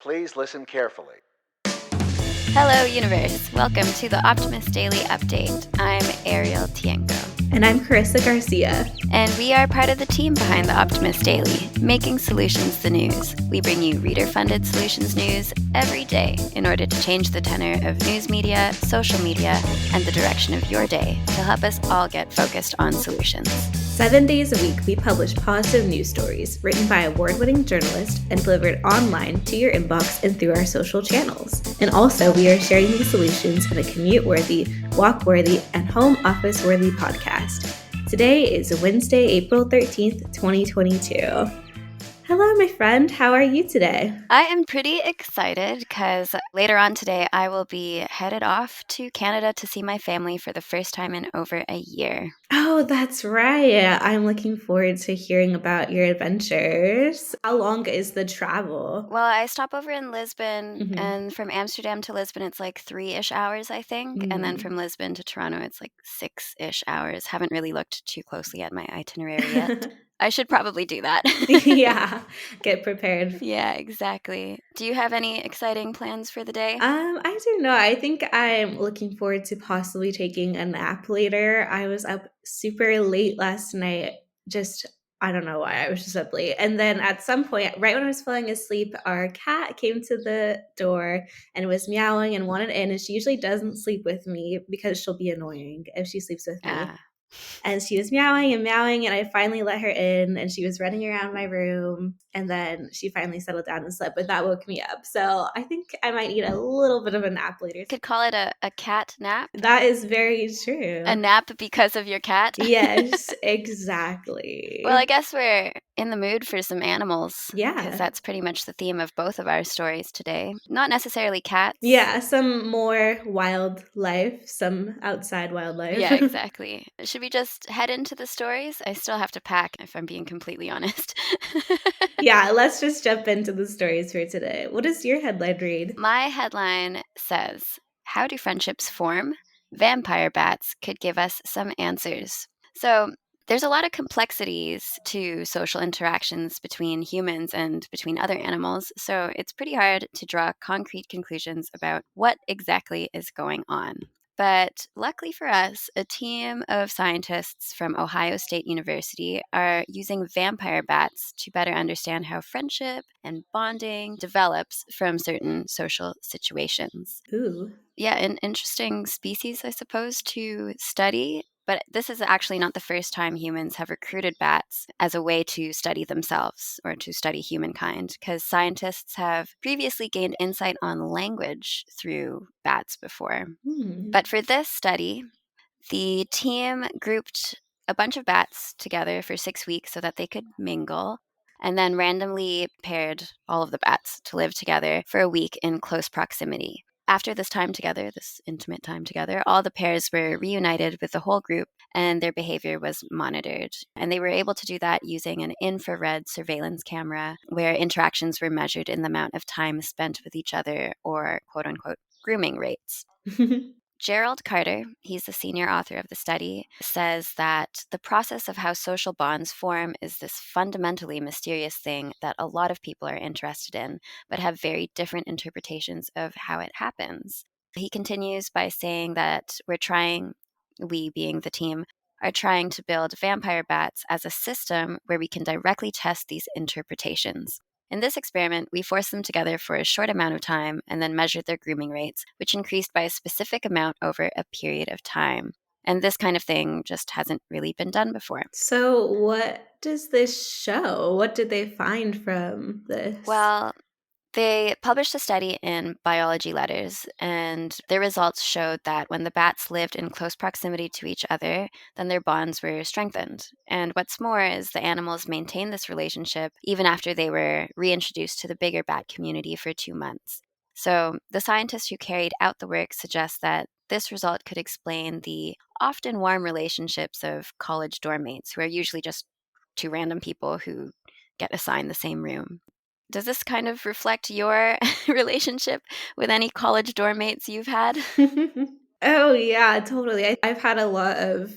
Please listen carefully. Hello, universe. Welcome to the Optimist Daily Update. I'm Ariel Tienko. And I'm Carissa Garcia. And we are part of the team behind the Optimist Daily, making solutions the news. We bring you reader-funded solutions news every day in order to change the tenor of news media, social media, and the direction of your day to help us all get focused on solutions. 7 days a week, we publish positive news stories written by award-winning journalists and delivered online to your inbox and through our social channels. And also, we are sharing these solutions in a commute-worthy, walk-worthy, and home office-worthy podcast. Today is Wednesday, April 13th, 2022. Hello, my friend. How are you today? I am pretty excited because later on today, I will be headed off to Canada to see my family for the first time in over a year. Oh, that's right. I'm looking forward to hearing about your adventures. How long is the travel? Well, I stop over in Lisbon, and from Amsterdam to Lisbon, it's like 3-ish hours, I think. And then from Lisbon to Toronto, it's like 6-ish hours. Haven't really looked too closely at my itinerary yet. I should probably do that. Yeah, get prepared. Yeah, exactly. Do you have any exciting plans for the day? I don't know. I think I'm looking forward to possibly taking a nap later. I was up super late last night. I don't know why. I was just up late. And then at some point, right when I was falling asleep, our cat came to the door and was meowing and wanted in. And she usually doesn't sleep with me because she'll be annoying if she sleeps with me. And she was meowing, and I finally let her in, and she was running around my room, and then she finally settled down and slept, but that woke me up. So I think I might need a little bit of a nap later. Could call it a cat nap. That is very true. A nap because of your cat? Yes, exactly. Well, I guess we're in the mood for some animals. Yeah. Because that's pretty much the theme of both of our stories today. Not necessarily cats. Yeah, some more wildlife, some outside wildlife. Yeah, exactly. Should we just head into the stories? I still have to pack, if I'm being completely honest. Yeah, let's just jump into the stories for today. What does your headline read? My headline says, "How do friendships form? Vampire bats could give us some answers." So there's a lot of complexities to social interactions between humans and between other animals, so it's pretty hard to draw concrete conclusions about what exactly is going on. But luckily for us, a team of scientists from Ohio State University are using vampire bats to better understand how friendship and bonding develops from certain social situations. Ooh. Yeah, an interesting species, I suppose, to study. But this is actually not the first time humans have recruited bats as a way to study themselves or to study humankind, because scientists have previously gained insight on language through bats before. But for this study, the team grouped a bunch of bats together for 6 weeks so that they could mingle, and then randomly paired all of the bats to live together for a week in close proximity. After this time together, this intimate time together, all the pairs were reunited with the whole group and their behavior was monitored. And they were able to do that using an infrared surveillance camera where interactions were measured in the amount of time spent with each other, or quote unquote grooming rates. Gerald Carter, he's the senior author of the study, says that the process of how social bonds form is this fundamentally mysterious thing that a lot of people are interested in, but have very different interpretations of how it happens. He continues by saying that we being the team, are trying to build vampire bats as a system where we can directly test these interpretations. In this experiment, we forced them together for a short amount of time and then measured their grooming rates, which increased by a specific amount over a period of time. And this kind of thing just hasn't really been done before. So what does this show? What did they find from this? Well, they published a study in Biology Letters, and their results showed that when the bats lived in close proximity to each other, then their bonds were strengthened. And what's more is the animals maintained this relationship even after they were reintroduced to the bigger bat community for 2 months. So the scientists who carried out the work suggest that this result could explain the often warm relationships of college dorm mates, who are usually just two random people who get assigned the same room. Does this kind of reflect your relationship with any college dorm mates you've had? Oh, yeah, totally. I've had a lot of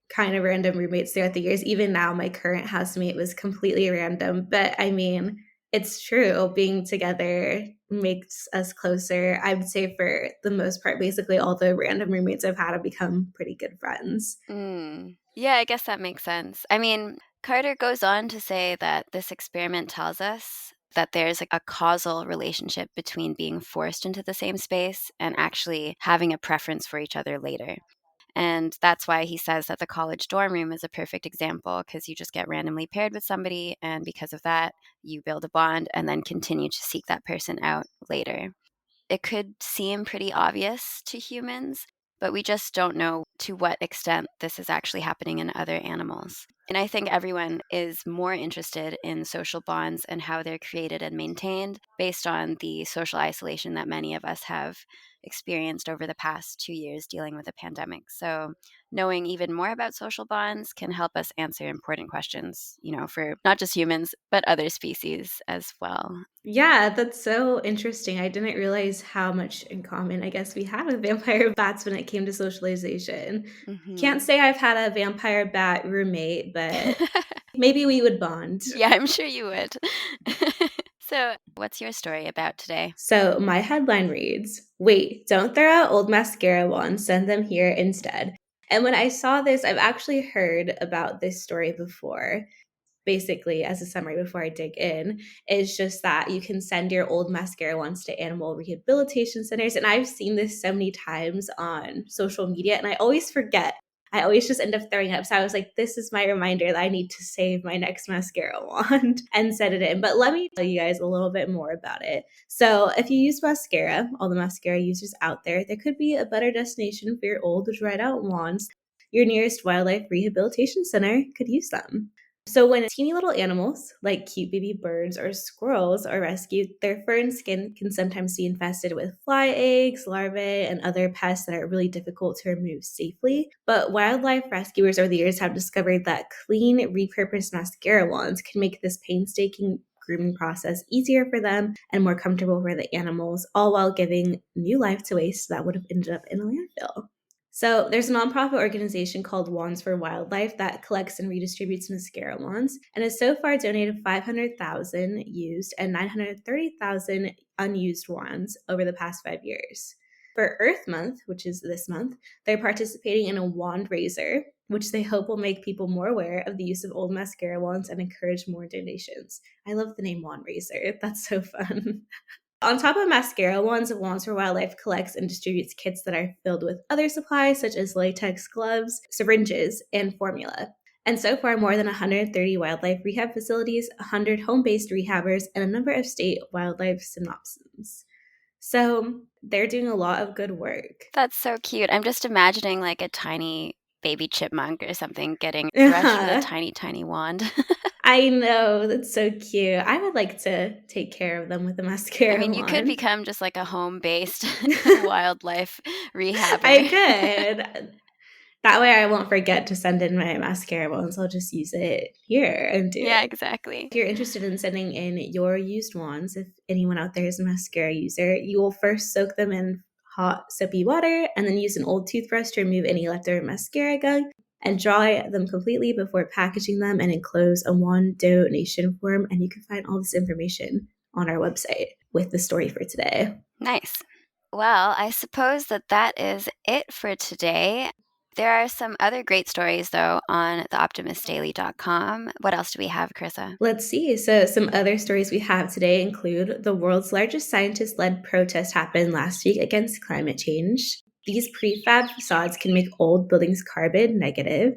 kind of random roommates throughout the years. Even now, my current housemate was completely random. But I mean, It's true. Being together makes us closer. I would say for the most part, basically all the random roommates I've had have become pretty good friends. Yeah, I guess that makes sense. I mean, Carter goes on to say that this experiment tells us that there's a causal relationship between being forced into the same space and actually having a preference for each other later. And that's why he says that the college dorm room is a perfect example because you just get randomly paired with somebody. And because of that, you build a bond and then continue to seek that person out later. It could seem pretty obvious to humans, but we just don't know to what extent this is actually happening in other animals. And I think everyone is more interested in social bonds and how they're created and maintained based on the social isolation that many of us have experienced over the past 2 years dealing with a pandemic. So, knowing even more about social bonds can help us answer important questions, for not just humans, but other species as well. Yeah, that's so interesting. I didn't realize how much in common I guess we had with vampire bats when it came to socialization. Can't Hmm. say I've had a vampire bat roommate, but maybe we would bond. Yeah, I'm sure you would. So, what's your story about today? So my headline reads, "Wait, don't throw out old mascara wands, send them here instead." And when I saw this, I've actually heard about this story before. Basically, as a summary before I dig in, is just that you can send your old mascara wands to animal rehabilitation centers. And I've seen this so many times on social media, and I always forget. I always just end up throwing up. So I was like, this is my reminder that I need to save my next mascara wand and set it in. But let me tell you guys a little bit more about it. So if you use mascara, all the mascara users out there, there could be a better destination for your old dried out wands. Your nearest wildlife rehabilitation center could use them. So, when teeny little animals, like cute baby birds or squirrels, are rescued, their fur and skin can sometimes be infested with fly eggs, larvae, and other pests that are really difficult to remove safely. But wildlife rescuers over the years have discovered that clean, repurposed mascara wands can make this painstaking grooming process easier for them and more comfortable for the animals, all while giving new life to waste that would have ended up in a landfill. So there's a nonprofit organization called Wands for Wildlife that collects and redistributes mascara wands and has so far donated 500,000 used and 930,000 unused wands over the past 5 years. For Earth Month, which is this month, they're participating in a wand raiser, which they hope will make people more aware of the use of old mascara wands and encourage more donations. I love the name wand raiser. That's so fun. On top of mascara Wands for Wildlife collects and distributes kits that are filled with other supplies such as latex gloves, syringes, and formula. And so far, more than 130 wildlife rehab facilities, 100 home based rehabbers, and a number of state wildlife synopsins. So they're doing a lot of good work. That's so cute. I'm just imagining like a tiny baby chipmunk or something getting brushed with a tiny, tiny wand. I know, that's so cute. I would like to take care of them with a I mascara mean, you could wand. become just like a home based wildlife I rehabber. could. That way I won't forget to send in my mascara wands. I'll just use it here and do Yeah, it. exactly. If you're interested in sending in your used wands, if anyone out there is a mascara user, you will first soak them in hot soapy water and then use an old toothbrush to remove any leftover mascara gunk and dry them completely before packaging them and enclose a wand donation form. And you can find all this information on our website with the story for today. Nice. Well, I suppose that is it for today. There are some other great stories, though, on theoptimistdaily.com. What else do we have, Carissa? Let's see. So, some other stories we have today include the world's largest scientist led protest happened last week against climate change. These prefab facades can make old buildings carbon negative.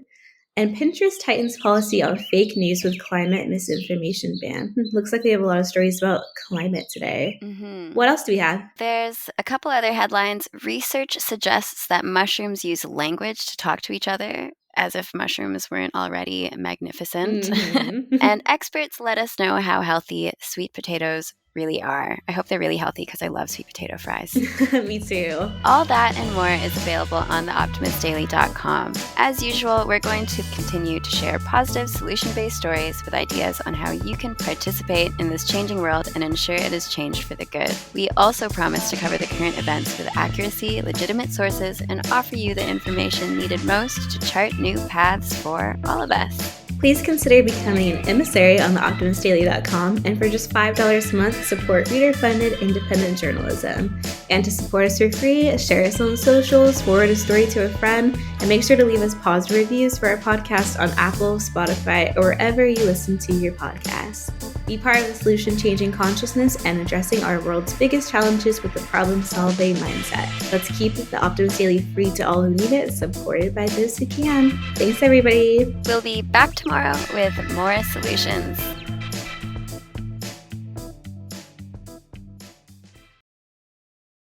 And Pinterest tightens policy on fake news with climate misinformation ban. Looks like we have a lot of stories about climate today. Mm-hmm. What else do we have? There's a couple other headlines. Research suggests that mushrooms use language to talk to each other, as if mushrooms weren't already magnificent. Mm-hmm. And experts let us know how healthy sweet potatoes really are. I hope they're really healthy because I love sweet potato fries. Me too. All that and more is available on theoptimistdaily.com. As usual, we're going to continue to share positive, solution-based stories with ideas on how you can participate in this changing world and ensure it is changed for the good. We also promise to cover the current events with accuracy, legitimate sources, and offer you the information needed most to chart new paths for all of us. Please consider becoming an emissary on theoptimistdaily.com, and for just $5 a month, support reader-funded independent journalism. And to support us for free, share us on socials, forward a story to a friend, and make sure to leave us positive reviews for our podcast on Apple, Spotify, or wherever you listen to your podcasts. Be part of the solution-changing consciousness and addressing our world's biggest challenges with a problem-solving mindset. Let's keep the Optimist Daily free to all who need it, supported by those who can. Thanks, everybody. We'll be back tomorrow with more solutions.